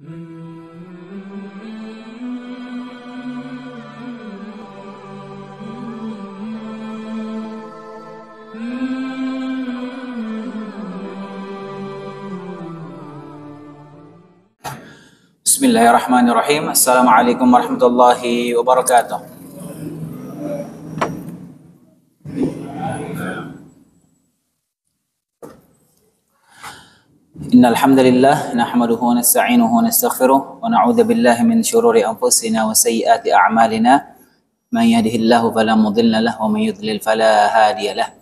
Bismillahirrahmanirrahim. Assalamualaikum warahmatullahi wabarakatuh. Innal hamdalillah nahmaduhu wa nasta'inuhu wa nastaghfiruh wa na'udzu billahi min shururi anfusina wa sayyiati a'malina. Man yahdihillahu fala mudilla lahu wa man yudlil fala hadiya lahu.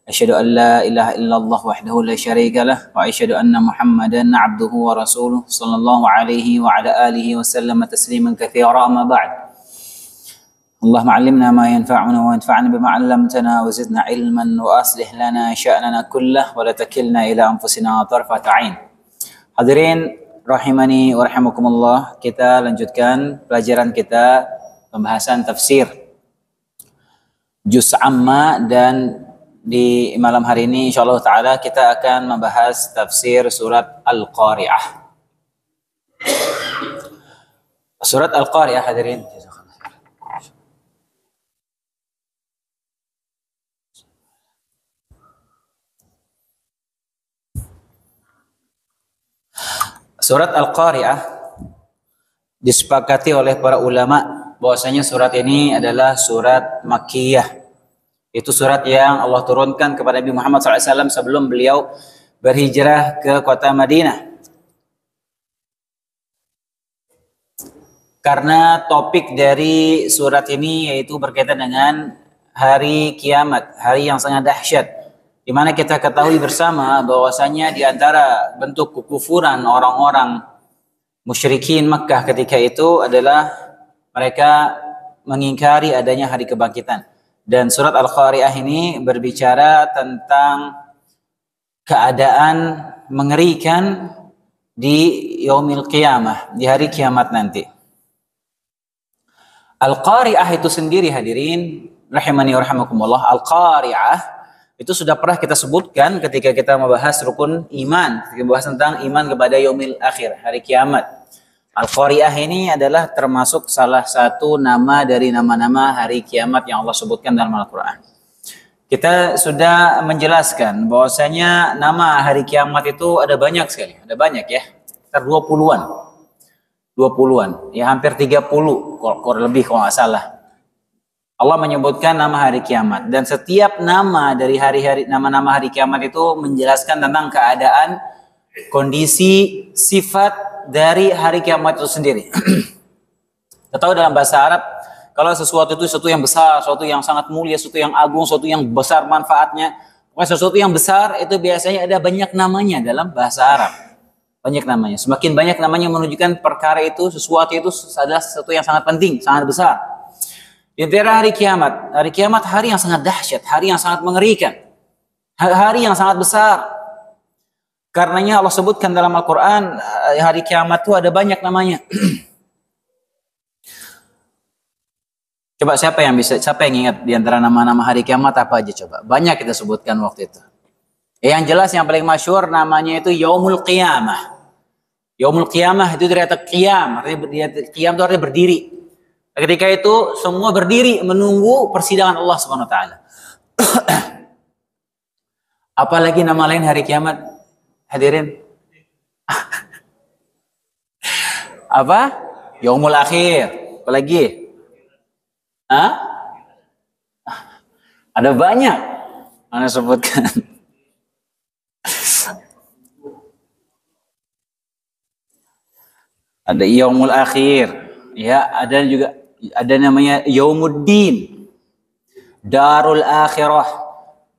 Asyhadu an la ilaha illallah wahdahu la syarika lah wa asyhadu anna Muhammadan 'abduhu wa rasuluh sallallahu alaihi wa ala alihi wa sallama tasliman katsira amma ba'd. Allahumma 'allimna ma yanfa'una wa anfa'na bima 'allamtana wa zidna 'ilman wa aslih lana sya'nana kullah wa la takilna ila anfusina tarfata 'ain. Hadirin rahimani wa rahimakumullah, kita lanjutkan pelajaran kita pembahasan tafsir juz amma, dan di malam hari ini insyaallah ta'ala kita akan membahas tafsir surat Al-Qari'ah. Surat Al-Qari'ah, hadirin. Surat Al-Qari'ah disepakati oleh para ulama bahwasanya surat ini adalah surat Makkiyah. Itu surat yang Allah turunkan kepada Nabi Muhammad SAW sebelum beliau berhijrah ke kota Madinah. Karena topik dari surat ini yaitu berkaitan dengan hari kiamat, hari yang sangat dahsyat, di mana kita ketahui bersama bahwasanya di antara bentuk kekufuran orang-orang musyrikin Makkah ketika itu adalah mereka mengingkari adanya hari kebangkitan. Dan surat Al-Qari'ah ini berbicara tentang keadaan mengerikan di yaumil qiyamah, di hari kiamat nanti. Al-Qari'ah itu sendiri, hadirin rahimani wa rahimakumullah, Al-Qari'ah itu sudah pernah kita sebutkan ketika kita membahas rukun iman, ketika membahas tentang iman kepada yaumil akhir, hari kiamat. Al-Qari'ah ini adalah termasuk salah satu nama dari nama-nama hari kiamat yang Allah sebutkan dalam Al-Quran. Kita sudah menjelaskan bahwasanya nama hari kiamat itu ada banyak sekali. Ada banyak ya. Sekitar 20-an. 20-an. Ya hampir 30 kurang lebih kalau nggak salah. Allah menyebutkan nama hari kiamat. Dan setiap nama dari nama-nama hari kiamat itu menjelaskan tentang keadaan, kondisi, sifat dari hari kiamat itu sendiri. Kita tahu dalam bahasa Arab, kalau sesuatu itu sesuatu yang besar, sesuatu yang sangat mulia, sesuatu yang agung, sesuatu yang besar manfaatnya, sesuatu yang besar itu biasanya ada banyak namanya dalam bahasa Arab. Banyak namanya. Semakin banyak namanya menunjukkan perkara itu, sesuatu itu adalah sesuatu yang sangat penting, sangat besar. Di antara hari kiamat hari yang sangat dahsyat, hari yang sangat mengerikan, hari yang sangat besar. Karenanya Allah sebutkan dalam Al-Quran hari kiamat itu ada banyak namanya. Coba siapa yang ingat di antara nama-nama hari kiamat apa aja coba? Banyak kita sebutkan waktu itu. Yang jelas yang paling masyhur namanya itu Yaumul Qiyamah. Yaumul Qiyamah itu dari kata qiyam, qiyam itu artinya berdiri. Ketika itu semua berdiri menunggu persidangan Allah Subhanahu wa taala. Apalagi nama lain hari kiamat? Hadirin, apa? Yaumul Akhir. Apalagi? Ada banyak. Anda sebutkan. Ada Yaumul Akhir. Ya, ada namanya Yaumuddin, Darul Akhirah.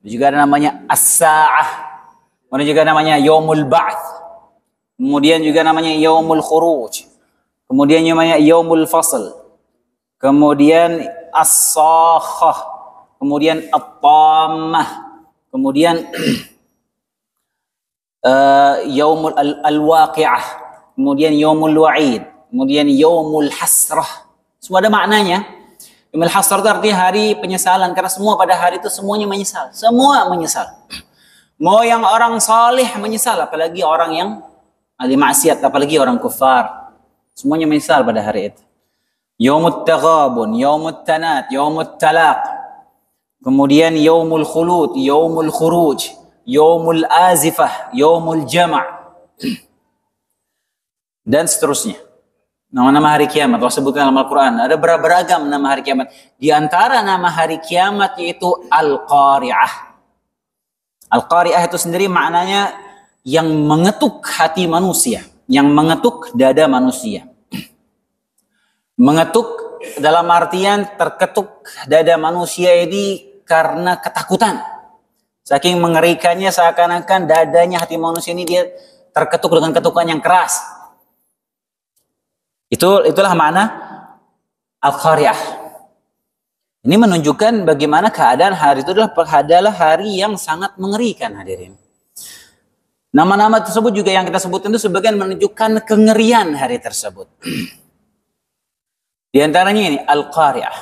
Juga ada namanya As-Sa'ah. Kemudian juga namanya Yaumul Ba'ts. Kemudian juga namanya Yaumul Khuruj. Kemudian namanya Yaumul Fasl. Kemudian As-Sakhah. Kemudian At-Tammah. Kemudian Yaumul Al-Waqi'ah. Kemudian Yaumul Wa'id. Kemudian Yaumul Hasrah. Semua ada maknanya. Yaumul Hasrah itu artinya hari penyesalan. Karena semua pada hari itu semuanya menyesal. Semua menyesal. Mau yang orang saleh menyesal, apalagi orang yang ahli maksiat, apalagi orang kufar. Semuanya menyesal pada hari itu. Yaumut taghabun, yaumut tanat, yaumut talaq. Kemudian yaumul khulud, yaumul khuruj, yaumul azifah, yaumul jama' dan seterusnya. Nama-nama hari kiamat Allah sebutkan dalam Al-Quran. Ada beragam nama hari kiamat. Di antara nama hari kiamat yaitu Al-Qari'ah. Al-Qari'ah itu sendiri maknanya yang mengetuk hati manusia, yang mengetuk dada manusia. Mengetuk dalam artian terketuk dada manusia ini karena ketakutan. Saking mengerikannya seakan-akan dadanya hati manusia ini dia terketuk dengan ketukan yang keras. Itulah makna Al-Qari'ah. Ini menunjukkan bagaimana keadaan hari itu adalah hari yang sangat mengerikan, hadirin. Nama-nama tersebut juga yang kita sebutkan itu sebagian menunjukkan kengerian hari tersebut. Di antaranya ini Al-Qari'ah.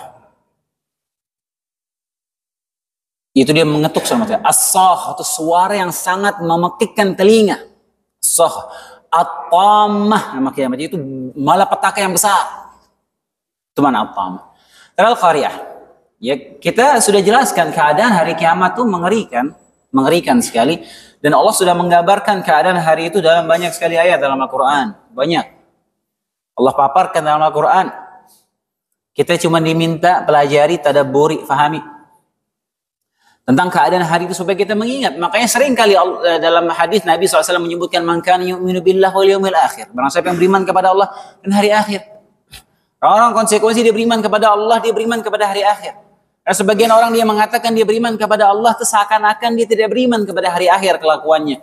Itu dia mengetuk sama sekali. As-sah itu suara yang sangat memekikkan telinga. As-sah. At-tamah nama kiamat itu malapetaka yang besar. Itu mana at-tamah. Al-Qari'ah. Ya, kita sudah jelaskan keadaan hari kiamat itu mengerikan sekali, dan Allah sudah menggambarkan keadaan hari itu dalam banyak sekali ayat dalam Al-Qur'an. Banyak. Allah paparkan dalam Al-Qur'an. Kita cuma diminta pelajari, tadabburi, fahami tentang keadaan hari itu supaya kita mengingat. Makanya sering kali dalam hadis Nabi SAW menyebutkan man kana yu'minu billahi wal yawmil akhir. Barang siapa yang beriman kepada Allah dan hari akhir. Orang konsekuensi dia beriman kepada Allah, dia beriman kepada hari akhir. Dan sebagian orang dia mengatakan dia beriman kepada Allah, itu seakan-akan dia tidak beriman kepada hari akhir kelakuannya.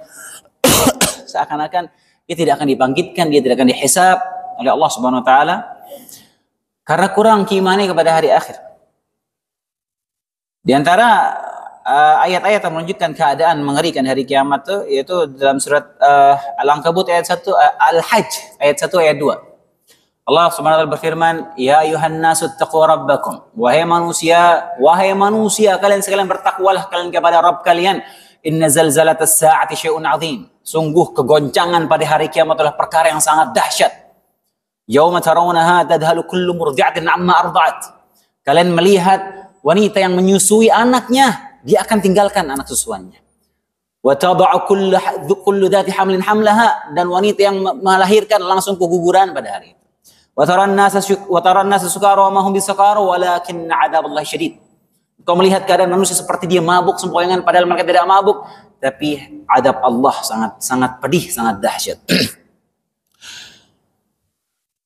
Seakan-akan dia tidak akan dibangkitkan, dia tidak akan dihisab oleh Allah Subhanahu wa taala karena kurang keimanannya kepada hari akhir. Di antara ayat-ayat yang menunjukkan keadaan mengerikan hari kiamat itu yaitu dalam surat Al-Ankabut ayat 1, Al-Hajj ayat 1 ayat 2. Allah Subhanahu wa taala berfirman, "Ya ayuhan nasu taqu rabbakum." Wahai manusia, kalian sekalian bertakwalah kalian kepada Rabb kalian. Inna zalzalatas sa'ati syai'un 'adzim. Sungguh kegoncangan pada hari kiamat adalah perkara yang sangat dahsyat. Yauma tarawunaha tadhalu kullu murdi'atin amma arda'at. Kalian melihat wanita yang menyusui anaknya, dia akan tinggalkan anak susuannya. Wa tada'u kullu dhati hamlin hamlaha, dan wanita yang melahirkan langsung keguguran pada hari itu. Wa taran nasa sukara wa ma hum bisukara walakin 'adzaballahi syadid. Kau melihat keadaan manusia seperti dia mabuk sempoyongan padahal mereka tidak mabuk, tapi adab Allah sangat pedih, sangat dahsyat.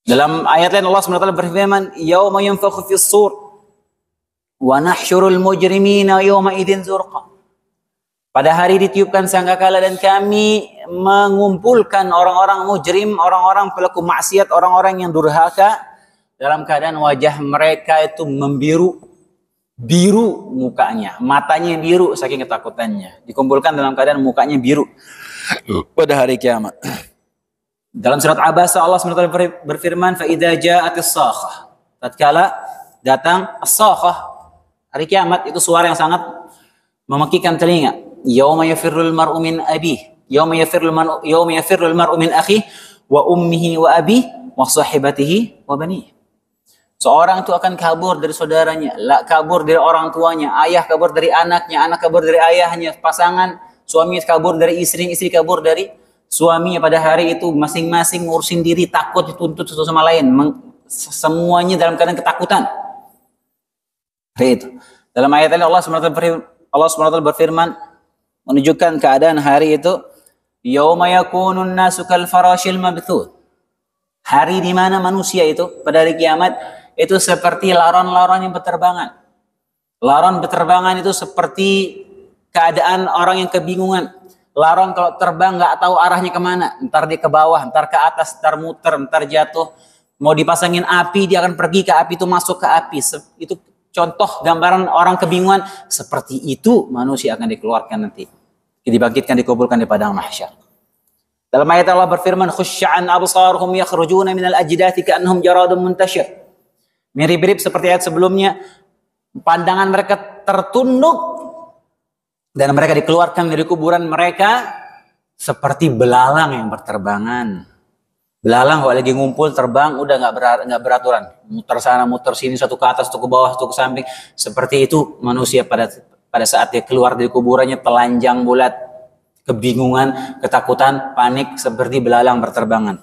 Dalam ayat lain Allah SWT berfirman, "Yauma yunfakhu fis-sur wa nahsyurul mujrimina yawma idzin zurqa." Pada hari ditiupkan sangkakala dan kami mengumpulkan orang-orang mujrim, orang-orang pelaku maksiat, orang-orang yang durhaka dalam keadaan wajah mereka itu biru mukanya, matanya biru saking ketakutannya. Dikumpulkan dalam keadaan mukanya biru pada hari kiamat. Dalam surat Abasa Allah SWT berfirman, "Fa idza ja'atis sakhah." Tatkala datang as-sakhah, hari kiamat, itu suara yang sangat memekikkan telinga. Yauma yafirrul mar'u min abih, yauma yafirrul mar'u min akhihi wa ummihi wa abihi wa sahibatihi wa banihi. Seorang itu akan kabur dari saudaranya, kabur dari orang tuanya, ayah kabur dari anaknya, anak kabur dari ayahnya, pasangan, suami kabur dari istri kabur dari suaminya. Pada hari itu masing-masing ngurusin diri, takut dituntut satu sama lain, semuanya dalam keadaan ketakutan. Itu. Dalam ayat ini Allah SWT berfirman menunjukkan keadaan hari itu, yauma yakunun nasu kal farashil mabthud. Hari di mana manusia itu pada hari kiamat itu seperti laron-laron yang berterbangan. Laron berterbangan itu seperti keadaan orang yang kebingungan. Laron kalau terbang nggak tahu arahnya kemana. Ntar dia ke bawah, ntar ke atas, ntar muter, ntar jatuh. Mau dipasangin api, dia akan pergi ke api, itu masuk ke api. Itu contoh gambaran orang kebingungan. Seperti itu manusia akan dikeluarkan nanti. Dibangkitkan, dikumpulkan di padang mahsyar. Dalam ayat Allah berfirman, "Khusya'an absaruhum yakhrujuna minal ajdati ka'annahum jaradun muntashir." Mirip-mirip seperti ayat sebelumnya, pandangan mereka tertunduk dan mereka dikeluarkan dari kuburan mereka seperti belalang yang berterbangan. Belalang kalau lagi ngumpul terbang udah nggak beraturan, muter sana muter sini, satu ke atas, satu ke bawah, satu ke samping. Seperti itu manusia pada saat dia keluar dari kuburannya, telanjang bulat, kebingungan, ketakutan, panik seperti belalang berterbangan.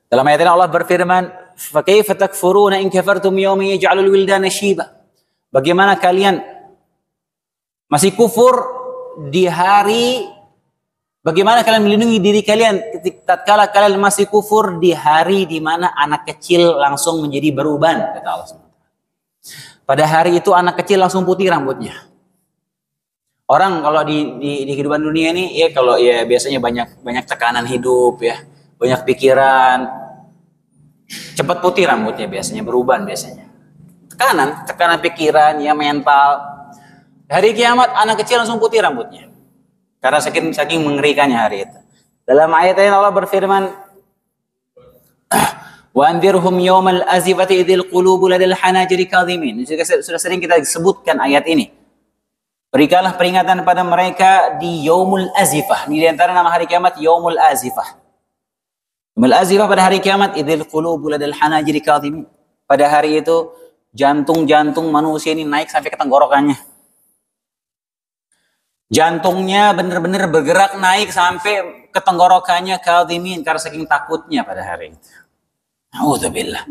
Dalam ayat ini Allah berfirman, "Fa kaifa takfuruna in kafartum yawman yaj'alul wildana shiba?" Bagaimana kalian masih kufur di hari, bagaimana kalian melindungi diri kalian tatkala kalian masih kufur di hari di mana anak kecil langsung menjadi beruban, kata Allah. Pada hari itu anak kecil langsung putih rambutnya. Orang kalau di kehidupan dunia ini ya, kalau ya biasanya banyak tekanan hidup ya, banyak pikiran, cepat putih rambutnya biasanya, beruban biasanya. Tekanan pikiran ya, mental. Hari kiamat anak kecil langsung putih rambutnya. Karena saking mengerikannya hari itu. Dalam ayat ini Allah berfirman, "Wa anzirhum yawmal azifati idzil qulubu ladal hanajiri kadhimin." Sudah sering kita sebutkan ayat ini. Berikanlah peringatan pada mereka di yaumul azifah. Ini di antara nama hari kiamat, yaumul azifah. Yaumul azifah pada hari kiamat, idzil qulubu ladal hanajiri kadhimin. Pada hari itu jantung-jantung manusia ini naik sampai ke tenggorokannya. Jantungnya benar-benar bergerak naik sampai ke tenggorokannya, kadhimin, karena saking takutnya pada hari itu. A'udzubillah.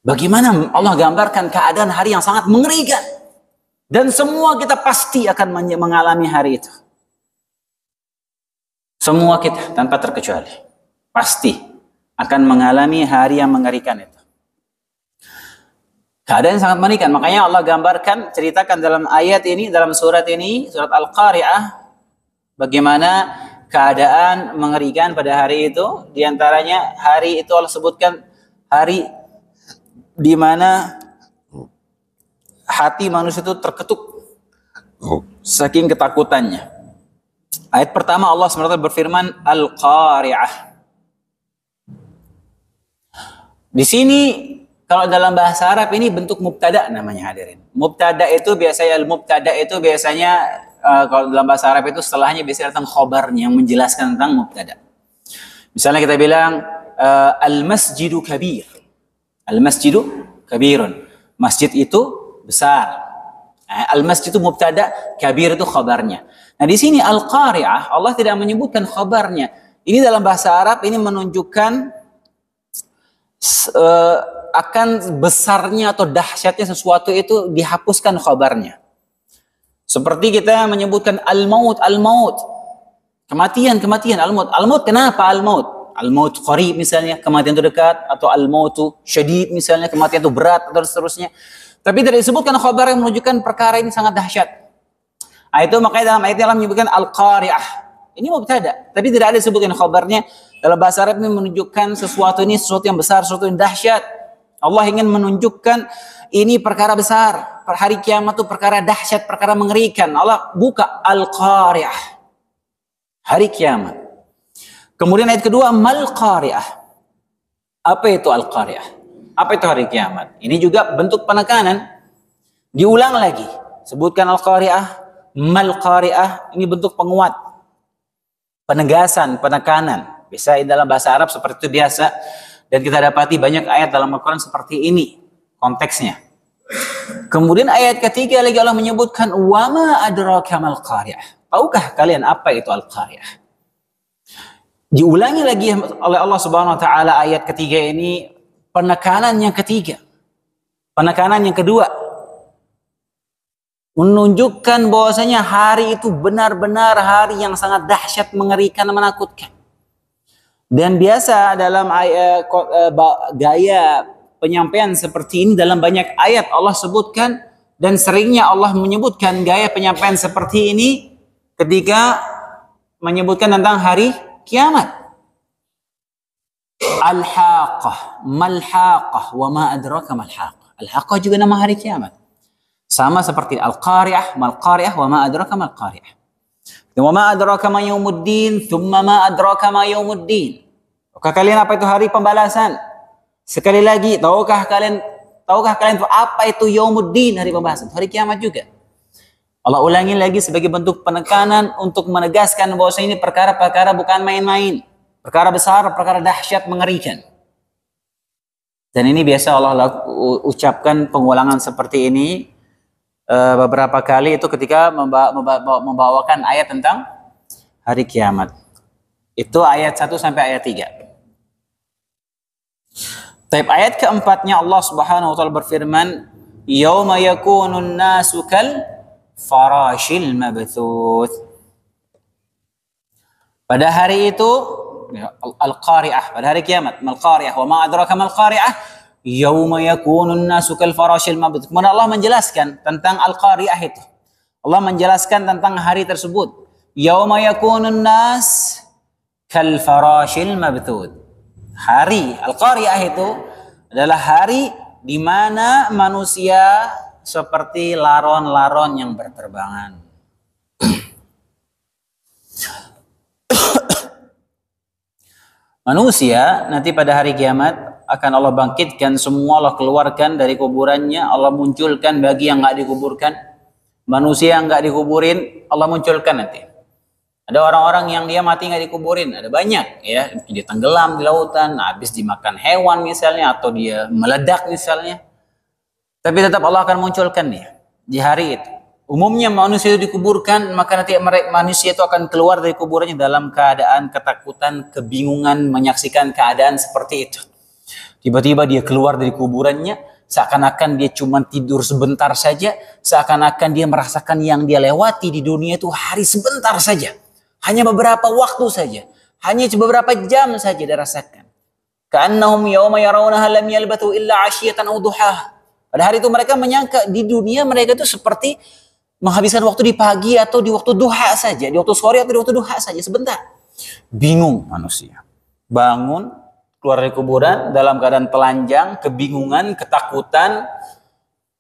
Bagaimana Allah gambarkan keadaan hari yang sangat mengerikan. Dan semua kita pasti akan mengalami hari itu. Semua kita tanpa terkecuali pasti akan mengalami hari yang mengerikan itu. Keadaan yang sangat mengerikan. Makanya Allah gambarkan, ceritakan dalam ayat ini, dalam surat ini, surat Al-Qari'ah, bagaimana keadaan mengerikan pada hari itu. Di antaranya hari itu Allah sebutkan hari di mana hati manusia itu terketuk saking ketakutannya. Ayat pertama Allah SWT berfirman, Al-Qari'ah. Di sini kalau dalam bahasa Arab ini bentuk mubtada namanya, hadirin. Mubtada itu biasanya kalau dalam bahasa Arab itu setelahnya biasanya datang khobarnya yang menjelaskan tentang mubtada. Misalnya kita bilang al-masjidu kabir. Al-masjidu kabirun. Masjid itu besar. Al-masjid itu mubtada, kabir itu khobarnya. Nah di sini al-qari'ah Allah tidak menyebutkan khobarnya. Ini dalam bahasa Arab ini menunjukkan akan besarnya atau dahsyatnya sesuatu itu dihapuskan khabarnya. Seperti kita menyebutkan al-maut, kematian, al-maut, kenapa al-maut? Al-maut qarib misalnya, kematian itu dekat, atau al-mautu syadid misalnya, kematian itu berat, atau seterusnya. Tapi tidak disebutkan khabar yang menunjukkan perkara ini sangat dahsyat. Itu makanya dalam ayat Allah menyebutkan al-qari'ah. Ini mubtada, tapi tidak ada disebutkan khabarnya. Dalam bahasa Arab ini menunjukkan sesuatu ini sesuatu yang besar, sesuatu yang dahsyat. Allah ingin menunjukkan ini perkara besar. Hari kiamat itu perkara dahsyat, perkara mengerikan. Allah buka Al-Qari'ah. Hari kiamat. Kemudian ayat kedua, Mal-Qari'ah. Apa itu Al-Qari'ah? Apa itu hari kiamat? Ini juga bentuk penekanan. Diulang lagi. Sebutkan Al-Qari'ah, Mal-Qari'ah. Ini bentuk penguat. Penegasan, penekanan. Bisa dalam bahasa Arab seperti itu biasa. Dan kita dapati banyak ayat dalam Al-Quran seperti ini konteksnya. Kemudian ayat ketiga lagi Allah menyebutkan wama adraka mal qari'ah. Tahukah kalian apa itu al-qari'ah? Diulangi lagi oleh Allah Subhanahu wa taala ayat ketiga ini, penekanan yang ketiga. Penekanan yang kedua menunjukkan bahwasanya hari itu benar-benar hari yang sangat dahsyat, mengerikan, menakutkan. Dan biasa dalam gaya penyampaian seperti ini dalam banyak ayat Allah sebutkan, dan seringnya Allah menyebutkan gaya penyampaian seperti ini ketika menyebutkan tentang hari kiamat. Al-Haqqah, Mal-Haqqah, wa ma adraka Mal-Haqqah. Al-Haqqah juga nama hari kiamat. Sama seperti Al-Qari'ah, Mal-Qari'ah, wa ma adraka Mal-Qari'ah. Wa ma adraka ma yaumuddin, thumma ma adraka ma yaumuddin. Tahukah kalian apa itu hari pembalasan? Sekali lagi, tahukah kalian itu apa itu yaumuddin, hari pembalasan? Hari kiamat juga. Allah ulangi lagi sebagai bentuk penekanan untuk menegaskan bahwa ini perkara-perkara bukan main-main. Perkara besar, perkara dahsyat, mengerikan. Dan ini biasa Allah ucapkan pengulangan seperti ini beberapa kali itu ketika membawakan ayat tentang hari kiamat. Itu ayat 1 sampai ayat 3. Taib ayat keempatnya Allah Subhanahu wa taala berfirman, "Yauma yakunun nasu kal farashil mabthuth." Pada hari itu al-qari'ah, pada hari kiamat, mal qari'ah wa ma adraka mal qari'ah, yauma yakunun nasu kal farashil mabthuth. Kemudian Allah menjelaskan tentang al-qari'ah itu. Allah menjelaskan tentang hari tersebut. Yauma yakunun nas kal farashil mabthuth. Hari al-qari'ah itu adalah hari di mana manusia seperti laron-laron yang berterbangan. Manusia nanti pada hari kiamat akan Allah bangkitkan semua, Allah keluarkan dari kuburannya, Allah munculkan bagi yang nggak dikuburkan. Manusia yang nggak dikuburin Allah munculkan nanti. Ada orang-orang yang dia mati nggak dikuburin, ada banyak ya, dia tenggelam di lautan, habis dimakan hewan misalnya, atau dia meledak misalnya. Tapi tetap Allah akan munculkan dia di hari itu. Umumnya manusia itu dikuburkan, maka nanti manusia itu akan keluar dari kuburannya dalam keadaan ketakutan, kebingungan, menyaksikan keadaan seperti itu. Tiba-tiba dia keluar dari kuburannya, seakan-akan dia cuma tidur sebentar saja, seakan-akan dia merasakan yang dia lewati di dunia itu hari sebentar saja. Hanya beberapa waktu saja, hanya beberapa jam saja dirasakan. Ka'annahum yawma yarawnaha lam yalbathu illa 'ashiyatan aw duhaha. Pada hari itu mereka menyangka di dunia mereka itu seperti menghabiskan waktu di pagi atau di waktu duha saja, di waktu sore atau di waktu duha saja sebentar. Bingung manusia. Bangun, keluar dari kuburan dalam keadaan telanjang, kebingungan, ketakutan,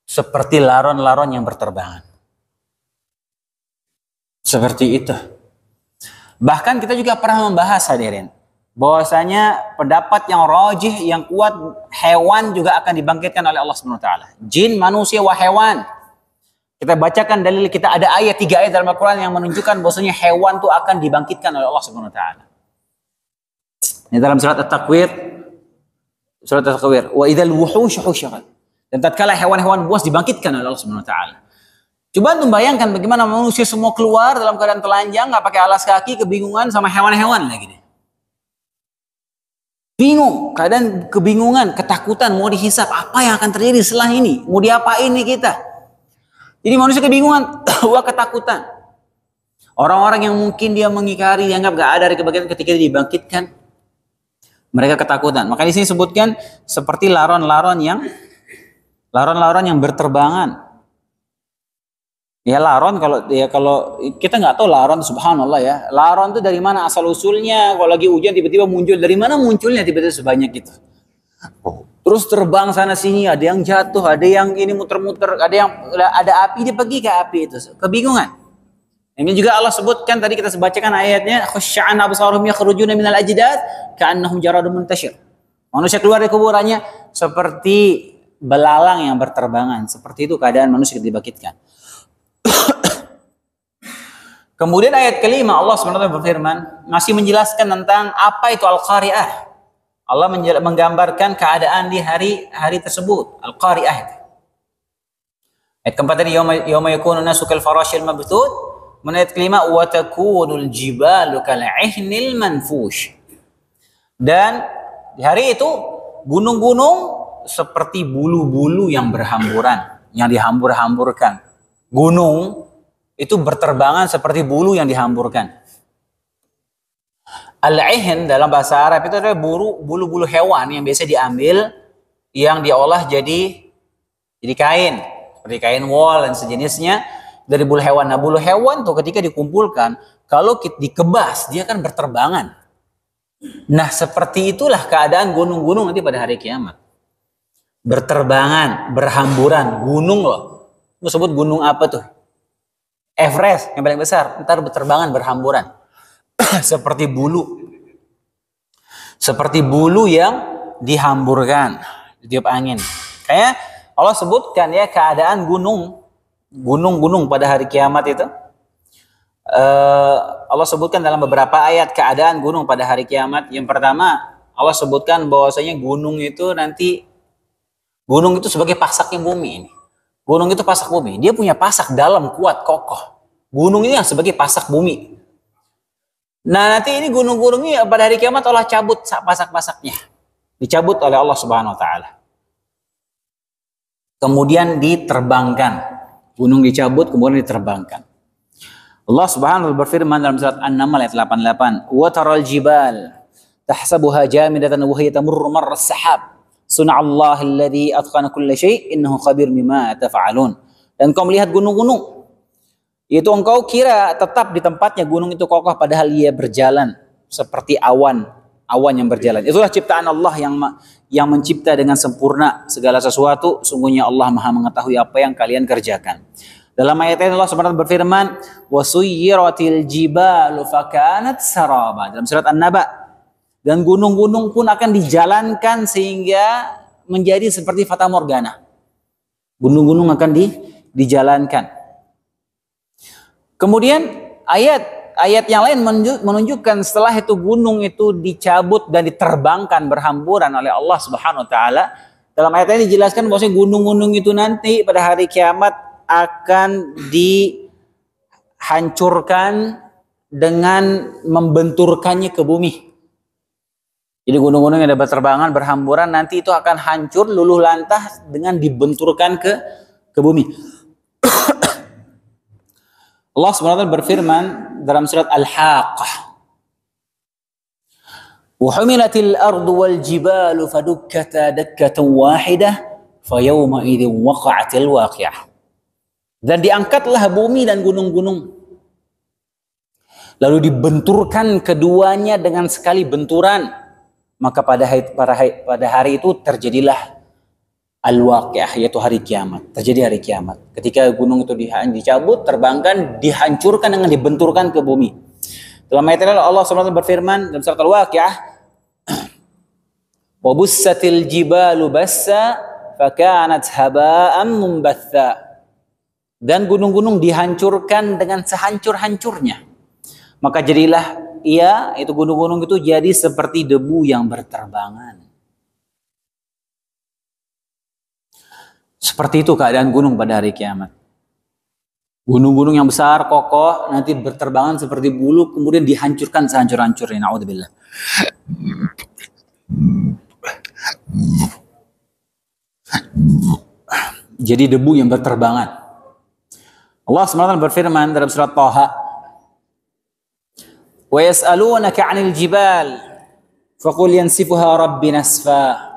seperti laron-laron yang berterbangan. Seperti itu. Bahkan kita juga pernah membahas, hadirin, bahwasanya pendapat yang rajih, yang kuat, hewan juga akan dibangkitkan oleh Allah Subhanahu wa taala. Jin, manusia, wa hewan. Kita bacakan dalil, kita ada ayat 3 ayat dalam Al-Quran yang menunjukkan bahwasanya hewan itu akan dibangkitkan oleh Allah Subhanahu wa taala. Ini dalam surat At-Takwir, wa idzal wuhush husyirat. Dan tatkala hewan-hewan buas dibangkitkan oleh Allah Subhanahu wa taala. Coba membayangkan bagaimana manusia semua keluar dalam keadaan telanjang, nggak pakai alas kaki, kebingungan, sama hewan-hewan lagi deh. Bingung, keadaan kebingungan, ketakutan, mau dihisap, apa yang akan terjadi setelah ini? Mau diapain nih kita? Jadi manusia kebingungan, wah ketakutan. Orang-orang yang mungkin dia mengingkari, dianggap gak ada dari kebahagiaan ketika dia dibangkitkan, mereka ketakutan. Maka di sini sebutkan seperti laron-laron yang berterbangan. Ya laron, kalau kita nggak tahu laron, subhanallah ya. Laron itu dari mana asal usulnya? Kalau lagi hujan tiba-tiba muncul, dari mana munculnya tiba-tiba sebanyak itu? Terus terbang sana sini, ada yang jatuh, ada yang ini muter-muter, ada api, dia pergi ke api itu. Kebingungan. Ini juga Allah sebutkan, tadi kita bacakan ayatnya, khusya'an absaruhum yakhrujuna minal ajdad ka'annahum jaradun muntashir. Manusia keluar dari kuburannya seperti belalang yang berterbangan. Seperti itu keadaan manusia dibangkitkan. Kemudian ayat kelima Allah SWT berfirman, masih menjelaskan tentang apa itu al-qari'ah. Allah menggambarkan keadaan di hari tersebut, al-qari'ah. Ayat keempat tadi, yauma yakunu nasu kal farashil mabthud. Ayat kelima, wa takunul jibalu kal ihnil manfush. Dan di hari itu gunung-gunung seperti bulu-bulu yang berhamburan, yang dihambur-hamburkan. Gunung itu berterbangan seperti bulu yang dihamburkan. Al-ihn dalam bahasa Arab itu adalah bulu-bulu hewan yang biasa diambil, yang diolah jadi kain, seperti kain wol dan sejenisnya dari bulu hewan. Nah, bulu hewan tuh ketika dikumpulkan, kalau dikebas dia kan berterbangan. Nah, seperti itulah keadaan gunung-gunung nanti pada hari kiamat. Berterbangan, berhamburan, gunung loh. Mau sebut gunung apa tuh? Everest yang paling besar, ntar berterbangan, berhamburan. Seperti bulu yang dihamburkan, ditiup angin. Kayak Allah sebutkan ya keadaan gunung-gunung pada hari kiamat itu. Allah sebutkan dalam beberapa ayat keadaan gunung pada hari kiamat. Yang pertama, Allah sebutkan bahwasanya gunung itu sebagai pasaknya bumi ini. Gunung itu pasak bumi. Dia punya pasak dalam, kuat, kokoh. Gunung ini yang sebagai pasak bumi. Nah, nanti ini gunung-gunung ini pada hari kiamat Allah cabut pasak-pasaknya. Dicabut oleh Allah Subhanahu wa taala. Kemudian diterbangkan. Gunung dicabut kemudian diterbangkan. Allah Subhanahu wa taala berfirman dalam surat An-Naml ayat 88, "Wa taral jibal tahsabuha jamidatan wa hiya tamurru marra as-sahab. Sun'allahu alladhi atqana kulla syai' innahu khabir bima taf'alun." Dan kau melihat gunung-gunung, itu engkau kira tetap di tempatnya gunung itu kokoh padahal ia berjalan seperti awan yang berjalan. Itulah ciptaan Allah yang mencipta dengan sempurna segala sesuatu. Sungguhnya Allah Maha mengetahui apa yang kalian kerjakan. Dalam ayat ini Allah Subhanahu berfirman, "Wa suyyiratil jibalu fakanat saraba." Dalam surat An-Naba. Dan gunung-gunung pun akan dijalankan sehingga menjadi seperti fata morgana. Gunung-gunung akan dijalankan. Kemudian ayat yang lain menunjukkan setelah itu gunung itu dicabut dan diterbangkan berhamburan oleh Allah Subhanahu wa taala. Dalam ayat ini dijelaskan bahwa gunung-gunung itu nanti pada hari kiamat akan dihancurkan dengan membenturkannya ke bumi. Jadi gunung-gunung yang ada berterbangan berhamburan nanti itu akan hancur luluh lantah dengan dibenturkan ke bumi. Allah SWT berfirman dalam surat Al-Haqqah, "Wa humilatil ardu wal jibalu fadukkata dakkatan wahidah fayawma idzin waqa'atil waqi'ah." Dan diangkatlah bumi dan gunung-gunung. Lalu dibenturkan keduanya dengan sekali benturan. Maka pada hari itu terjadilah al-waqi'ah, yaitu hari kiamat. Terjadi hari kiamat. Ketika gunung itu dicabut, terbangkan, dihancurkan dengan dibenturkan ke bumi. Dalam ayat ini Allah SWT berfirman dalam surat Al-Waqi'ah, "Wa bussatil jibalu bassa fakanat haba'an mumbatha." Dan gunung-gunung dihancurkan dengan sehancur-hancurnya. Maka jadilah itu gunung-gunung itu jadi seperti debu yang berterbangan. Seperti itu keadaan gunung pada hari kiamat. Gunung-gunung yang besar, kokoh, nanti berterbangan seperti bulu, kemudian dihancurkan sehancur-hancurnya. Na'udzubillah. Jadi debu yang berterbangan. Allah SWT berfirman dalam surat Taha, "Wa yas'alunaka 'anil jibal faqul yansifuha rabbi nasfa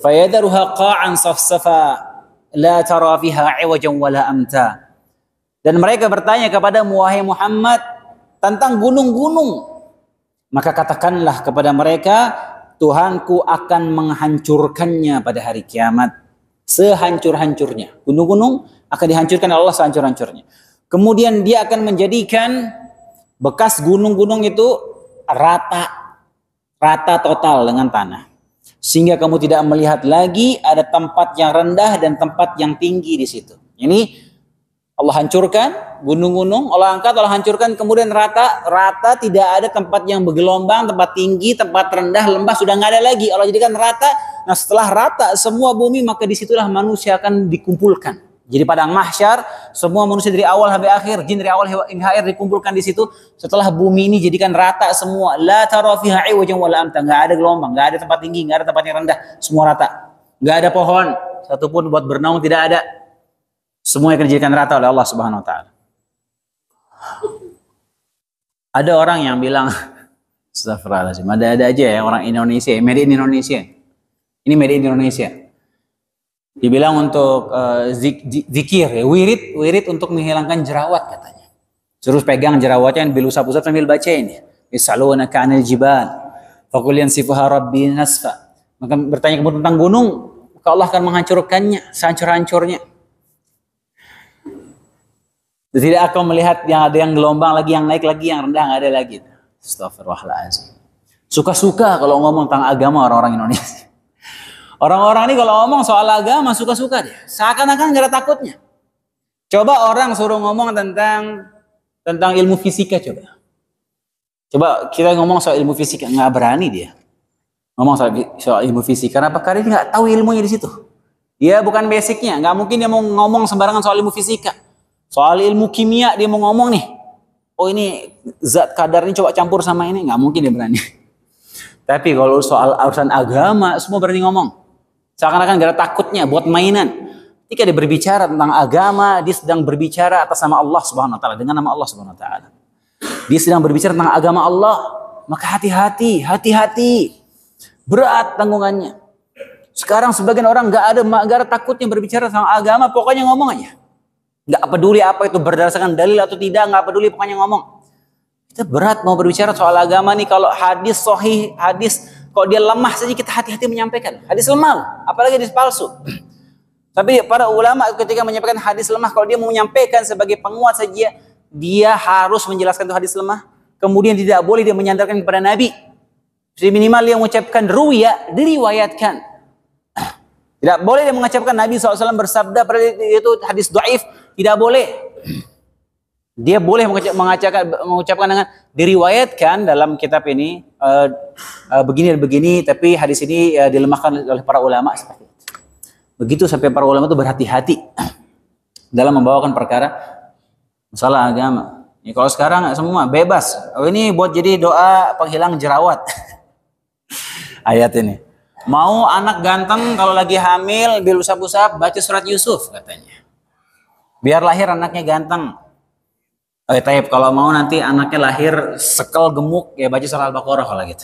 fayadharuha qa'an safsafa la tara fiha 'iwajan wala amta." Dan mereka bertanya kepadamu wahai Muhammad tentang gunung-gunung. Maka katakanlah kepada mereka, Tuhanku akan menghancurkannya pada hari kiamat sehancur-hancurnya. Gunung-gunung akan dihancurkan oleh Allah sehancur-hancurnya. Kemudian dia akan menjadikan bekas gunung-gunung itu rata total dengan tanah. Sehingga kamu tidak melihat lagi ada tempat yang rendah dan tempat yang tinggi di situ. Ini Allah hancurkan gunung-gunung, Allah angkat, Allah hancurkan, kemudian rata, tidak ada tempat yang bergelombang, tempat tinggi, tempat rendah, lembah, sudah nggak ada lagi. Allah jadikan rata. Nah setelah rata semua bumi, maka disitulah manusia akan dikumpulkan. Jadi padang mahsyar, semua manusia dari awal sampai akhir, jin dari awal hingga akhir dikumpulkan di situ. Setelah bumi ini jadikan rata semua, la tara fiha 'iwajan wala amta, nggak ada gelombang, nggak ada tempat tinggi, nggak ada tempat yang rendah, semua rata. Nggak ada pohon satupun buat bernaung, tidak ada. Semua akan dijadikan rata oleh Allah Subhanahu wa taala. Ada orang yang bilang, astagfirullahaladzim, ada aja ya orang Indonesia, made in Indonesia. Ini made in Indonesia. Dibilang untuk zikir, ya, wirid untuk menghilangkan jerawat katanya. Suruh pegang jerawatnya dan diusap-usap sambil baca ini. Yasalunaka 'anil jibal faqul yansifuha rabbi nasfa. Maka bertanya kemudian tentang gunung, maka Allah akan menghancurkannya sehancur-hancurnya. Tidak akan melihat yang ada yang gelombang lagi, yang naik lagi, yang rendah nggak ada lagi. Astagfirullahaladzim. Suka-suka kalau ngomong tentang agama orang-orang Indonesia. Orang-orang ini kalau ngomong soal agama suka-suka dia. Seakan-akan gak ada takutnya. Coba orang suruh ngomong tentang tentang ilmu fisika coba. Coba kita ngomong soal ilmu fisika, nggak berani dia ngomong soal ilmu fisika. Kenapa? Karena dia nggak tahu ilmunya di situ. Dia bukan basicnya, nggak mungkin dia mau ngomong sembarangan soal ilmu fisika. Soal ilmu kimia dia mau ngomong nih, oh ini zat kadar ini coba campur sama ini, nggak mungkin dia berani. Tapi kalau soal urusan agama, semua berani ngomong. Seakan-akan gak ada takutnya buat mainan. Ketika dia berbicara tentang agama, dia sedang berbicara atas nama Allah Subhanahu wa taala, dengan nama Allah Subhanahu wa taala. Dia sedang berbicara tentang agama Allah, maka hati-hati. Berat tanggungannya. Sekarang sebagian orang gak ada takutnya berbicara tentang agama, pokoknya ngomong aja. Gak peduli apa itu berdasarkan dalil atau tidak, gak peduli, pokoknya ngomong. Kita berat mau berbicara soal agama nih, kalau hadis sahih, hadis kalau dia lemah saja kita hati-hati menyampaikan. Hadis lemah, apalagi hadis palsu. Tapi para ulama ketika menyampaikan hadis lemah, kalau dia mau menyampaikan sebagai penguat saja, dia harus menjelaskan itu hadis lemah. Kemudian tidak boleh dia menyandarkan kepada Nabi. Jadi minimal dia mengucapkan ruya, diriwayatkan. Tidak boleh dia mengucapkan Nabi SAW bersabda pada itu hadis dhaif, tidak boleh. Dia boleh mengucapkan dengan diriwayatkan dalam kitab ini begini dan begini, tapi hadis ini dilemahkan oleh para ulama seperti itu. Begitu sampai para ulama itu berhati-hati dalam membawakan perkara masalah agama. Ya, kalau sekarang semua bebas. Oh, ini buat jadi doa penghilang jerawat. Ayat ini. Mau anak ganteng kalau lagi hamil bil usap-usap baca surat Yusuf katanya. Biar lahir anaknya ganteng. Taib, kalau mau nanti anaknya lahir sekel gemuk ya baca surah Al-Baqarah kalau gitu.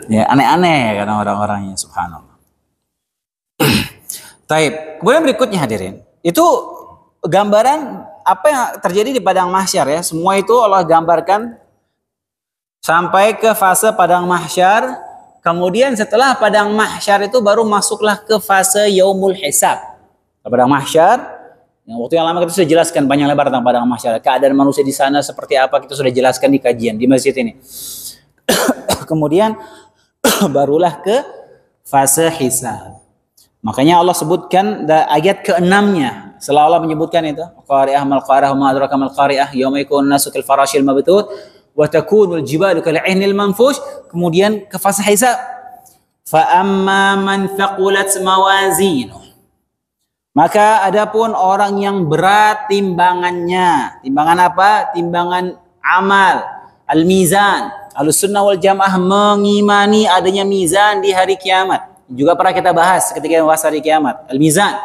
Ya aneh-aneh ya kadang orang-orangnya, subhanallah. Taib. Kemudian berikutnya hadirin, itu gambaran apa yang terjadi di padang mahsyar ya. Semua itu Allah gambarkan sampai ke fase padang mahsyar. Kemudian setelah padang mahsyar itu baru masuklah ke fase yaumul hisab. Padang mahsyar yang waktu yang lama kita sudah jelaskan panjang lebar tentang padang mahsyar. Keadaan manusia di sana seperti apa kita sudah jelaskan di kajian di masjid ini. Kemudian barulah ke fase hisab. Makanya Allah sebutkan ayat ke-6-nya. Setelah Allah menyebutkan itu, qari'ah mal qari'ah ma adraka mal qari'ah yauma yakunu nasu kal farashil mabthut wa takunul jibalu kal 'ainil manfush. Kemudian ke fase hisab. Fa amma man thaqulat mawazinuh. Maka adapun orang yang berat timbangannya, timbangan apa? Timbangan amal, al-mizan. Ahlussunnah wal jamaah mengimani adanya mizan di hari kiamat. Juga pernah kita bahas ketika membahas hari kiamat, al-mizan.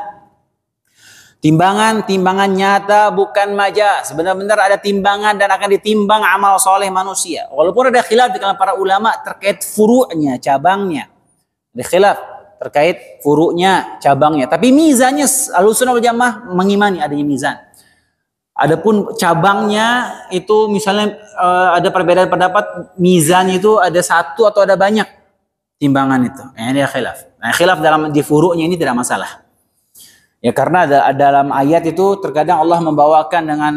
Timbangan nyata bukan majaz. Benar-benar ada timbangan dan akan ditimbang amal soleh manusia. Walaupun ada khilaf di kalangan para ulama terkait furu'nya, cabangnya. Ada khilaf terkait furu'nya, cabangnya. Tapi mizannya Ahlussunnah wal Jamaah mengimani adanya mizan. Adapun cabangnya itu misalnya ada perbedaan pendapat, mizan itu ada satu atau ada banyak timbangan itu. Ini ada khilaf. Nah, khilaf dalam di furu'nya ini tidak masalah. Ya karena dalam ayat itu terkadang Allah membawakan dengan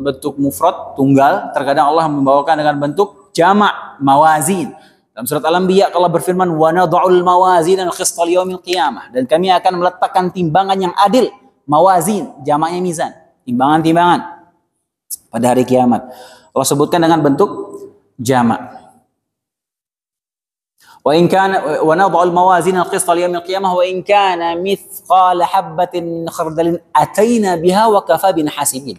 bentuk mufrad, tunggal, terkadang Allah membawakan dengan bentuk jamak, mawazin. Dalam surat Al-Anbiya Allah berfirman wa nad'ul mawazin al-qista liyaumil qiyamah, dan kami akan meletakkan timbangan yang adil, mawazin jamaknya mizan, timbangan-timbangan pada hari kiamat. Allah sebutkan dengan bentuk jamak. Wa in kana wa nad'ul mawazin al-qista liyaumil qiyamah wa in kana mithqala habatin khardalin ataina biha wa kafa bina hasibin.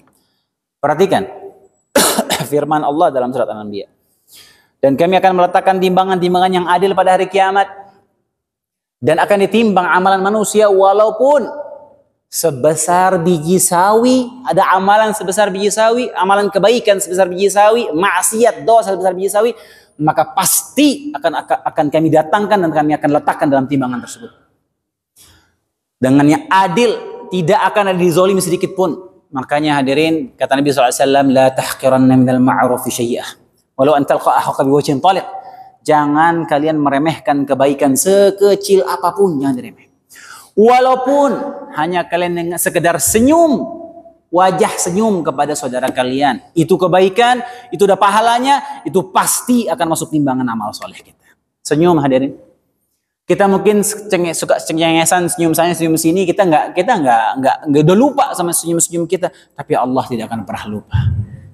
Perhatikan firman Allah dalam surat Al-Anbiya. Dan kami akan meletakkan timbangan-timbangan yang adil pada hari kiamat. Dan akan ditimbang amalan manusia walaupun sebesar biji sawi. Ada amalan sebesar biji sawi, amalan kebaikan sebesar biji sawi, maksiat, dosa sebesar biji sawi. Maka pasti akan kami datangkan dan kami akan letakkan dalam timbangan tersebut. Dengan yang adil, tidak akan ada dizolimi sedikit pun. Makanya hadirin, kata Nabi SAW, la tahqiranna minal ma'rufi syai'ah. Walau antalqa ahqa biwajhin taliq. Jangan kalian meremehkan kebaikan sekecil apapun, jangan diremeh. Walaupun hanya kalian sekedar senyum, wajah senyum kepada saudara kalian, itu kebaikan, itu udah pahalanya, itu pasti akan masuk timbangan amal soleh kita. Senyum hadirin. Kita mungkin suka cengengesan, senyum sana, senyum sini, kita nggak udah lupa sama senyum-senyum kita, tapi Allah tidak akan pernah lupa.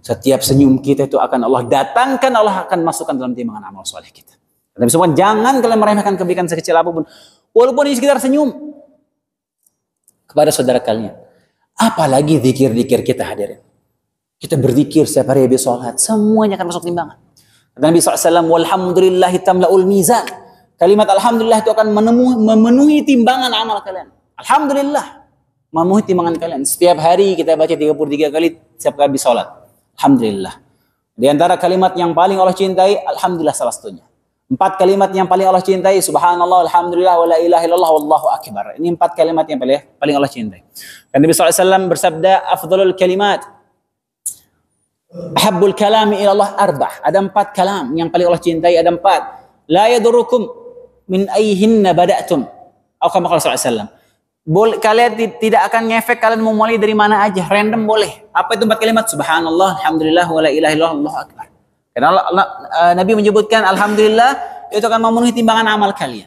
Setiap senyum kita itu akan Allah datangkan, Allah akan masukkan dalam timbangan amal soleh kita. Tapi semua jangan kalian meremehkan kebaikan sekecil apapun, walaupun di sekitar senyum kepada saudara kalian. Apalagi zikir-zikir kita hadirin. Kita berzikir setiap hari habis sholat, semuanya akan masuk timbangan. Nabi SAW, walhamdulillahi tamla'ul mizan. Kalimat alhamdulillah itu akan memenuhi timbangan amal kalian. Alhamdulillah, memenuhi timbangan kalian. Setiap hari kita baca 33 kali setiap kali habis sholat. Alhamdulillah. Di antara kalimat yang paling Allah cintai, alhamdulillah salah satunya. 4 kalimat yang paling Allah cintai, subhanallah, alhamdulillah, wa la ilaha illallah, wallahu akbar. Ini 4 kalimat yang paling Allah cintai. Dan Nabi SAW bersabda, afdhalul kalimat, ahabbul kalami ilallah arba'ah. Ada 4 kalam yang paling Allah cintai, ada 4. La yadurukum min ayhinna bada'tum. Atau kama qala sallallahu alaihi. Kalian tidak akan ngefek, kalian mau mulai dari mana aja, random boleh. Apa itu 4 kalimat? Subhanallah, alhamdulillah, wa la ilaha illallah, Allahu akbar. Karena Nabi menyebutkan alhamdulillah itu akan memenuhi timbangan amal kalian.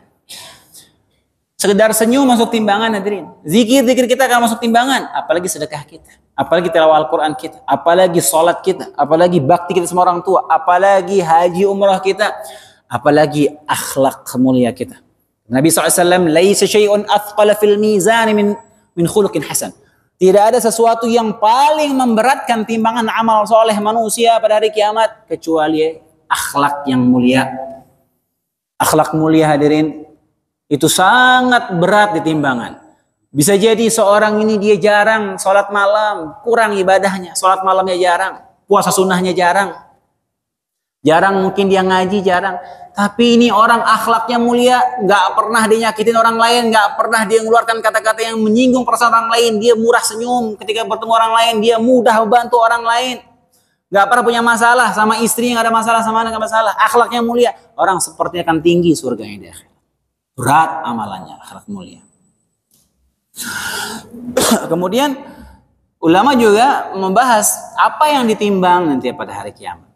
Sekedar senyum masuk timbangan hadirin. Zikir-zikir kita akan masuk timbangan, apalagi sedekah kita, apalagi tilawah Al-Qur'an kita, apalagi salat kita, apalagi bakti kita sama orang tua, apalagi haji umrah kita, apalagi akhlak mulia kita. Nabi SAW, laisa syai'un athqala fil mizan min khuluqin hasan. Tidak ada sesuatu yang paling memberatkan timbangan amal soleh manusia pada hari kiamat kecuali akhlak yang mulia. Akhlak mulia hadirin itu sangat berat di timbangan. Bisa jadi seorang ini dia jarang sholat malam, kurang ibadahnya, sholat malamnya jarang, puasa sunnahnya jarang. Jarang mungkin dia ngaji, jarang. Tapi ini orang akhlaknya mulia, nggak pernah dia nyakitin orang lain, nggak pernah dia mengeluarkan kata-kata yang menyinggung perasaan orang lain. Dia murah senyum ketika bertemu orang lain, dia mudah membantu orang lain. Nggak pernah punya masalah sama istri, nggak ada masalah sama anak, nggak masalah. Akhlaknya mulia, orang sepertinya akan tinggi surganya di akhirat. Berat amalannya, akhlak mulia. Kemudian ulama juga membahas apa yang ditimbang nanti pada hari kiamat.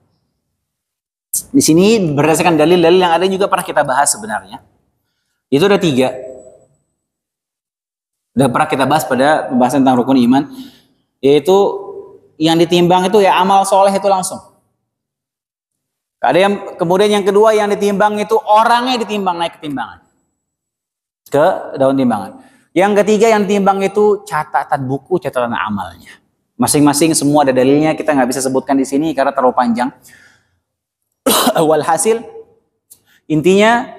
Di sini berdasarkan dalil-dalil yang ada juga pernah kita bahas sebenarnya. Itu ada 3. Udah pernah kita bahas pada pembahasan tentang rukun iman. Yaitu yang ditimbang itu ya amal soleh itu langsung. Ada yang kemudian yang kedua yang ditimbang itu orangnya ditimbang naik ke timbangan. Ke daun timbangan. Yang ketiga yang ditimbang itu catatan buku, catatan amalnya. Masing-masing semua ada dalilnya, kita nggak bisa sebutkan di sini karena terlalu panjang. Walhasil intinya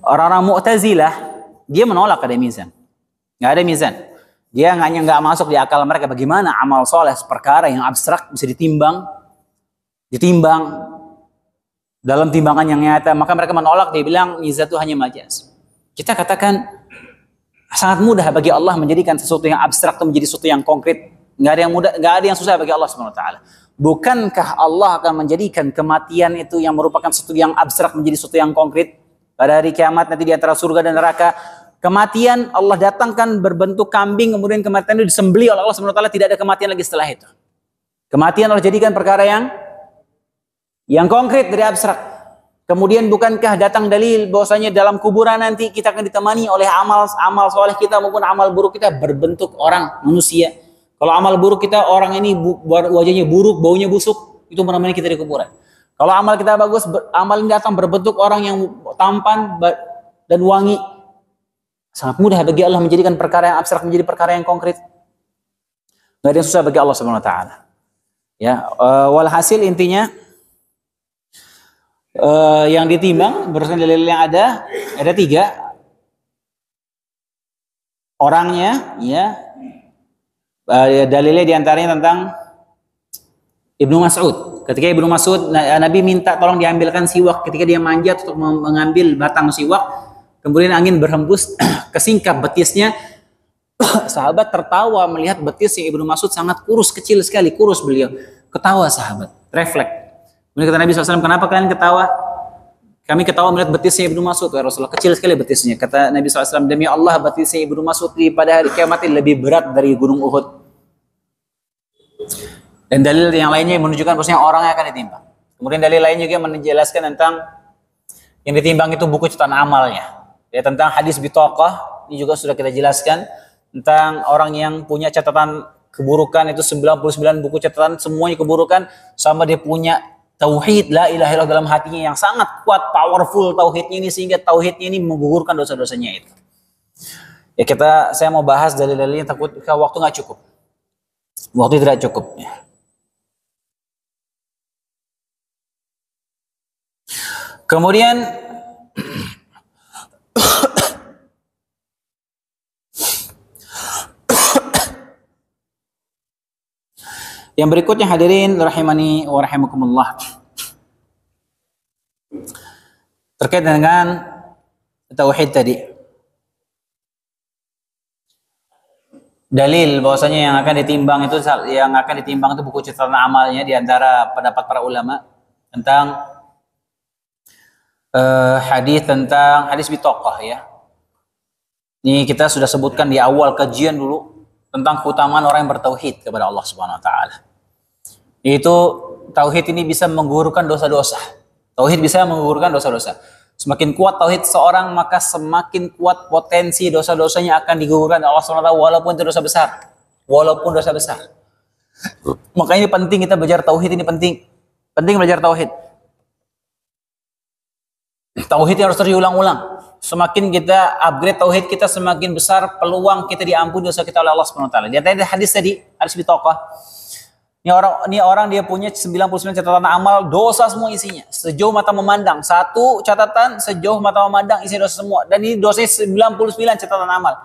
orang-orang Mu'tazilah dia menolak ada mizan, nggak ada mizan. Dia hanya nggak masuk di akal mereka bagaimana amal soleh perkara yang abstrak bisa ditimbang dalam timbangan yang nyata. Maka mereka menolak, dia bilang mizan itu hanya majaz. Kita katakan sangat mudah bagi Allah menjadikan sesuatu yang abstrak itu menjadi sesuatu yang konkret. Nggak ada yang mudah, nggak ada yang susah bagi Allah Subhanahu wa taala. Bukankah Allah akan menjadikan kematian itu yang merupakan sesuatu yang abstrak menjadi sesuatu yang konkret? Pada hari kiamat nanti di antara surga dan neraka, kematian Allah datangkan berbentuk kambing, kemudian kematian itu disembelih oleh Allah Subhanahu wa taala, tidak ada kematian lagi setelah itu. Kematian Allah jadikan perkara yang konkret dari abstrak. Kemudian bukankah datang dalil bahwasanya dalam kuburan nanti kita akan ditemani oleh amal soleh kita maupun amal buruk kita berbentuk orang manusia. Kalau amal buruk kita, orang ini wajahnya buruk, baunya busuk, itu menemani kita di kuburan. Kalau amal kita bagus, amal ini datang berbentuk orang yang tampan dan wangi. Sangat mudah bagi Allah menjadikan perkara yang abstrak menjadi perkara yang konkret. Nggak ada yang susah bagi Allah Subhanahu wa taala. Ya, walhasil intinya yang ditimbang berdasarkan dalil yang ada 3. Orangnya, ya. Dalilnya diantaranya tentang Ibnu Mas'ud. Ketika Ibnu Mas'ud, Nabi minta tolong diambilkan siwak ketika dia manjat untuk mengambil batang siwak, kemudian angin berhembus kesingkap betisnya. Sahabat tertawa melihat betisnya Ibnu Mas'ud sangat kurus, kecil sekali, kurus beliau. Ketawa sahabat, refleks. Kemudian kata Nabi SAW, kenapa kalian ketawa? Kami ketawa melihat betisnya Ibnu Mas'ud, ya Rasulullah, kecil sekali betisnya. Kata Nabi SAW, demi Allah betisnya Ibnu Mas'ud pada hari kiamat lebih berat dari gunung Uhud. Dan dalil yang lainnya menunjukkan bahwasanya orang yang akan ditimbang. Kemudian dalil lain juga menjelaskan tentang Yang ditimbang itu buku catatan amalnya. Ya, tentang hadis bitaqah ini juga sudah kita jelaskan tentang orang yang punya catatan keburukan itu 99 buku catatan semuanya keburukan, sama dia punya tauhid la ilaha illallah dalam hatinya yang sangat kuat, powerful tauhidnya ini, sehingga tauhidnya ini menggugurkan dosa-dosanya itu. Ya, saya mau bahas dalil-dalilnya, takut waktu nggak cukup. Waktu tidak cukup. Ya. Kemudian yang berikutnya hadirin rahimani wa rahimakumullah, terkait dengan tauhid tadi. Dalil bahwasanya yang akan ditimbang itu buku catatan amalnya di antara pendapat para ulama tentang hadis bitaqah ya. Ini kita sudah sebutkan di awal kajian dulu tentang keutamaan orang yang bertauhid kepada Allah Subhanahu wa taala. Yaitu tauhid ini bisa menggugurkan dosa-dosa. Tauhid bisa menggugurkan dosa-dosa. Semakin kuat tauhid seorang, maka semakin kuat potensi dosa-dosanya akan digugurkan Allah Subhanahu wa taala walaupun itu dosa besar. Walaupun dosa besar. Makanya ini penting kita belajar tauhid, ini penting. Penting belajar tauhid. Tauhid yang harus diulang-ulang. Semakin kita upgrade tauhid kita, semakin besar peluang kita diampuni dosa kita oleh Allah Subhanahu wa taala. Lihat tadi hadis bitaqah. Ini orang dia punya 99 catatan amal, dosa semua isinya. Sejauh mata memandang, satu catatan sejauh mata memandang isi dosa semua. Dan ini dosanya 99 catatan amal.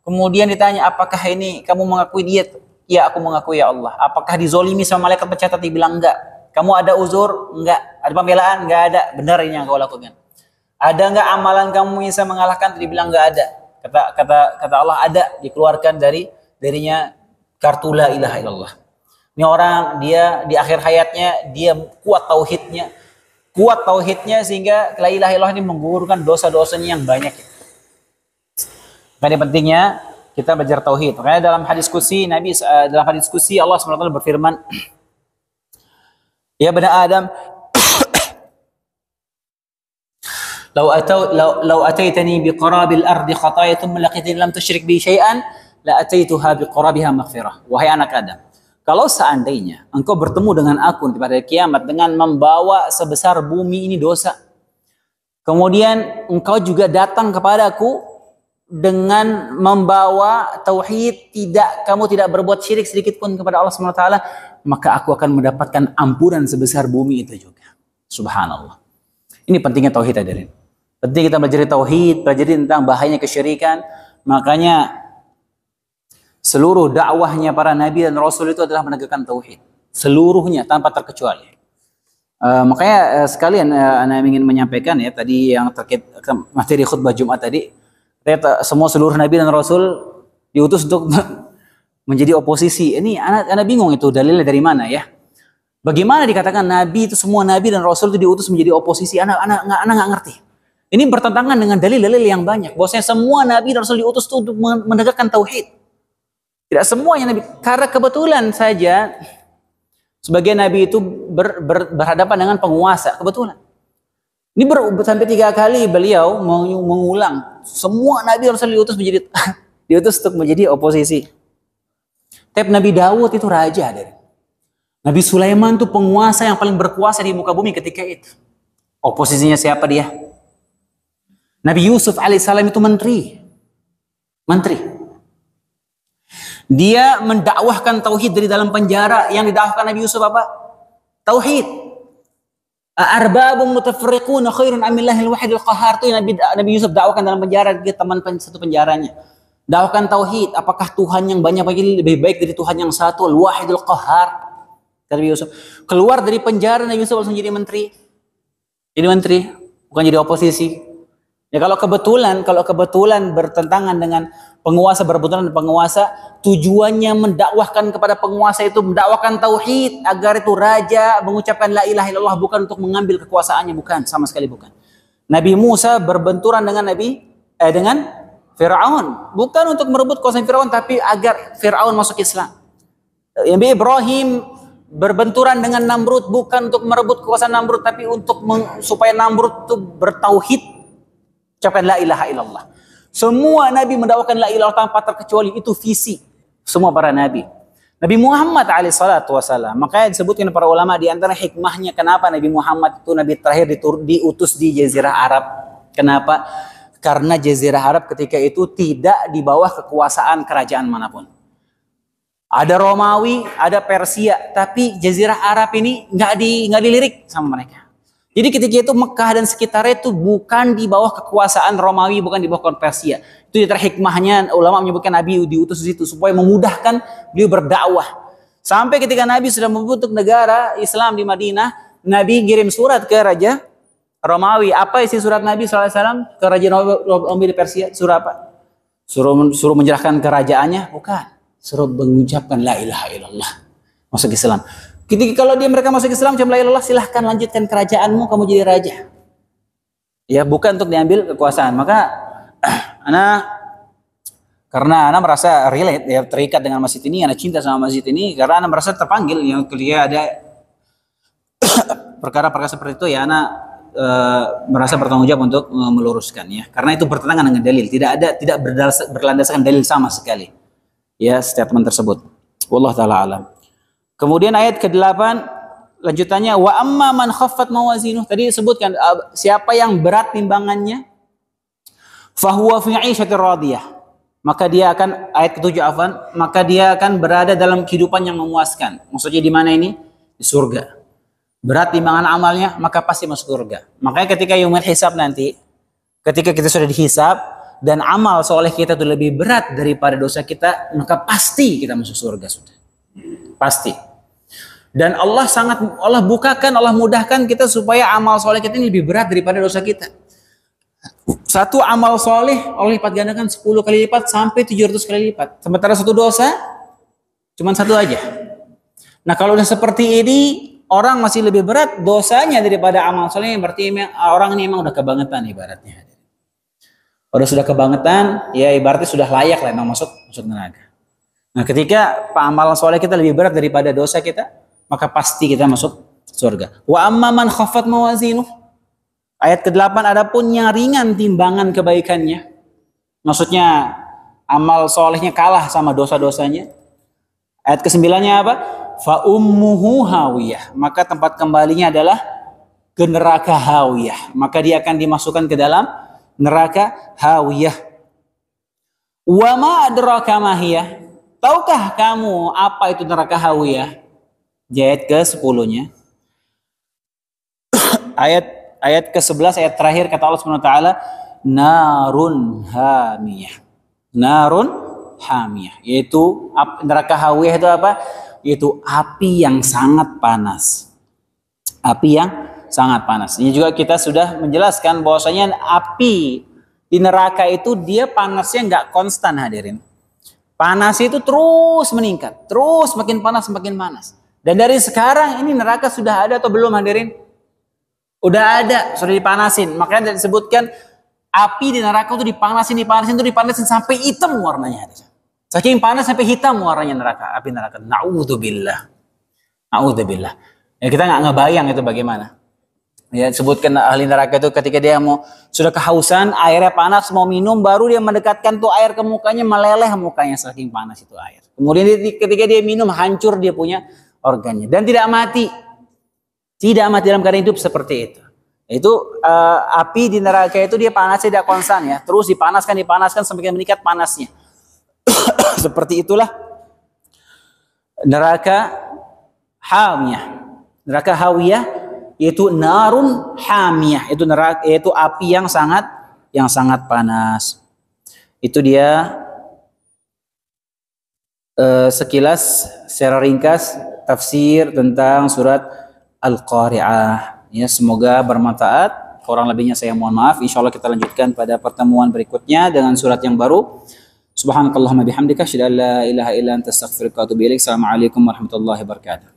Kemudian ditanya, apakah ini kamu mengakui dia? Ya, aku mengakui ya Allah. Apakah dizolimi sama malaikat pencatat? Dibilang enggak. Kamu ada uzur? Enggak. Ada pembelaan? Enggak ada. Benar ini yang kau lakukan. Ada enggak amalan kamu yang bisa mengalahkan? Dibilang enggak ada. Kata Allah ada, dikeluarkan darinya kartu la ilaha illallah. Ini orang dia di akhir hayatnya dia kuat tauhidnya sehingga la ilaha illallah ini menggugurkan dosa-dosanya yang banyak. Makanya pentingnya kita belajar tauhid. Makanya dalam hadis qudsi Allah SWT berfirman, ya bani Adam, law ataitani biqarabil ardi khataaya thumma laqitani lam tusyrik bi syai'an la ataituha biqarabiha maghfirah. Wahai anak Adam, kalau seandainya engkau bertemu dengan aku pada hari kiamat dengan membawa sebesar bumi ini dosa, kemudian engkau juga datang kepadaku dengan membawa tauhid, kamu tidak berbuat syirik sedikit pun kepada Allah Subhanahu wa taala, maka aku akan mendapatkan ampunan sebesar bumi itu juga. Subhanallah. Ini pentingnya tauhid hadirin. Penting kita belajar tauhid, belajar tentang bahayanya kesyirikan. Makanya seluruh dakwahnya para nabi dan rasul itu adalah menegakkan tauhid. Seluruhnya tanpa terkecuali. Makanya sekalian Anda ingin menyampaikan ya tadi yang terkait materi khutbah Jumat tadi. Semua seluruh nabi dan rasul diutus untuk menjadi oposisi. Ini anak bingung itu dalilnya dari mana ya? Bagaimana dikatakan nabi itu, semua nabi dan rasul itu diutus menjadi oposisi? Anak nggak ngerti. Ini bertentangan dengan dalil-dalil yang banyak. Bahwasanya semua nabi dan rasul diutus itu untuk menegakkan tauhid. Tidak semuanya nabi, karena kebetulan saja sebagian nabi itu berhadapan dengan penguasa, kebetulan. Ini sampai 3 kali beliau mengulang, semua nabi Rasul diutus untuk menjadi oposisi. Tapi Nabi Daud itu raja, Nabi Sulaiman itu penguasa yang paling berkuasa di muka bumi ketika itu. Oposisinya siapa dia? Nabi Yusuf alaihissalam itu menteri. Dia mendakwahkan tauhid dari dalam penjara. Yang didakwahkan Nabi Yusuf apa? Tauhid. Arbabun mutafarriquna khairun amillahil wahidil qahar. Itu yang Nabi Yusuf dakwahkan dalam penjara, dia teman satu penjaranya. Dakwahkan tauhid. Apakah Tuhan yang banyak lebih baik dari Tuhan yang satu? Al-wahidil qahar. Nabi Yusuf keluar dari penjara, Nabi Yusuf langsung jadi menteri. Jadi menteri, bukan jadi oposisi. Ya kalau kebetulan bertentangan dengan penguasa, berbenturan dengan penguasa, tujuannya mendakwahkan kepada penguasa itu mendakwakan tauhid agar itu raja mengucapkan la ilaha illallah, bukan untuk mengambil kekuasaannya, bukan, sama sekali bukan. Nabi Musa berbenturan dengan dengan Firaun, bukan untuk merebut kekuasaan Firaun, tapi agar Firaun masuk Islam. Nabi Ibrahim berbenturan dengan Namrud bukan untuk merebut kekuasaan Namrud, tapi untuk supaya Namrud itu bertauhid, ucapkan la ilaha illallah. Semua nabi mendakwakan la ilaha illallah tanpa terkecuali, itu visi semua para nabi. Nabi Muhammad alaihissalatu wassalam, makanya disebutkan para ulama di antara hikmahnya kenapa Nabi Muhammad itu nabi terakhir diutus di Jazirah Arab. Kenapa? Karena Jazirah Arab ketika itu tidak di bawah kekuasaan kerajaan manapun. Ada Romawi, ada Persia, tapi Jazirah Arab ini nggak dilirik sama mereka. Jadi ketika itu Mekah dan sekitarnya itu bukan di bawah kekuasaan Romawi, bukan di bawah Persia. Itu di antara hikmahnya ulama menyebutkan Nabi diutus di situ supaya memudahkan beliau berdakwah. Sampai ketika Nabi sudah membentuk negara Islam di Madinah, Nabi kirim surat ke Raja Romawi. Apa isi surat Nabi SAW ke Raja Romawi di Persia? Surah apa? Suruh menyerahkan kerajaannya? Bukan. Suruh mengucapkan la ilaha illallah. Masuk Islam. Ketika kalau mereka masuk Islam, ucap la ilaha illallah, silahkan lanjutkan kerajaanmu, kamu jadi raja. Ya, bukan untuk diambil kekuasaan. Maka karena ana merasa relate, ya, terikat dengan masjid ini, ana cinta sama masjid ini, karena ana merasa terpanggil yang ketika ada perkara-perkara seperti itu, ya ana merasa bertanggung jawab untuk meluruskan, ya, karena itu bertentangan dengan dalil, tidak berlandaskan dalil sama sekali, ya, statement tersebut. Wallahu taala alam. Kemudian ayat ke-8 lanjutannya, wa amma man khaffat mawazinuh, tadi disebutkan siapa yang berat timbangannya, fahuwa fi 'ishatir radiyah, maka dia akan, ayat ke-7 afwan, maka dia akan berada dalam kehidupan yang memuaskan. Maksudnya di mana ini? Di surga. Berat timbangan amalnya, maka pasti masuk surga. Makanya ketika yaumul hisab nanti, ketika kita sudah dihisab dan amal soleh kita itu lebih berat daripada dosa kita, maka pasti kita masuk surga sudah. Pasti. Dan Allah mudahkan kita supaya amal soleh kita ini lebih berat daripada dosa kita. Satu amal soleh Allah lipat gandakan 10 kali lipat sampai 700 kali lipat. Sementara satu dosa cuma satu aja. Nah, kalau udah seperti ini, orang masih lebih berat dosanya daripada amal solehnya, berarti orang ini memang udah kebangetan ibaratnya. Udah sudah kebangetan, ya ibaratnya sudah layak lah memang masuk neraka. Nah, ketika amalan soleh kita lebih berat daripada dosa kita, maka pasti kita masuk surga. Wa amma man khaffat mawazinuh, ayat ke-8, adapun yang ringan timbangan kebaikannya, maksudnya amal solehnya kalah sama dosa-dosanya. Ayat ke-9-nya apa? Fa ummuhu hawiyah, maka tempat kembalinya adalah ke neraka hawiyah, maka dia akan dimasukkan ke dalam neraka hawiyah. Wa ma adraka ma hiya, tahukah kamu apa itu neraka hawiyah? Di ayat ke-10-nya. ayat ke-11, ayat terakhir, kata Allah Subhanahu wa taala, narun hamiyah. Narun hamiyah, yaitu neraka hawiyah itu apa? Yaitu api yang sangat panas. Api yang sangat panas. Ini juga kita sudah menjelaskan bahwasanya api di neraka itu dia panasnya nggak konstan, hadirin. Panas itu terus meningkat, terus makin panas, makin panas. Dan dari sekarang ini neraka sudah ada atau belum, hadirin? Udah ada, sudah dipanasin. Makanya disebutkan api di neraka itu dipanasin sampai hitam warnanya. Saking panas sampai hitam warnanya neraka, api neraka. Na'udzubillah. Na'udzubillah. Ya, kita nggak ngebayang itu bagaimana. Ya, sebutkan ahli neraka itu ketika dia sudah kehausan, airnya panas, mau minum, baru dia mendekatkan tuh air ke mukanya, meleleh mukanya saking panas itu air. Kemudian ketika dia minum, hancur dia punya organnya dan tidak mati. Tidak mati dalam keadaan hidup seperti itu. Itu api di neraka itu dia panasnya tidak konstan, ya. Terus dipanaskan sampai meningkat panasnya. Seperti itulah neraka hamiyah. Neraka hawiyah yaitu narun hamiyah, itu neraka, yaitu api yang sangat panas. Itu dia sekilas secara ringkas tafsir tentang surat Al-Qari'ah. Ya, semoga bermanfaat. Kurang lebihnya saya mohon maaf. Insyaallah kita lanjutkan pada pertemuan berikutnya dengan surat yang baru. Subhanakallahumma bihamdika asyhadu an la ilaha illa anta astaghfiruka wa atubu ilaik. Assalamualaikum warahmatullahi wabarakatuh.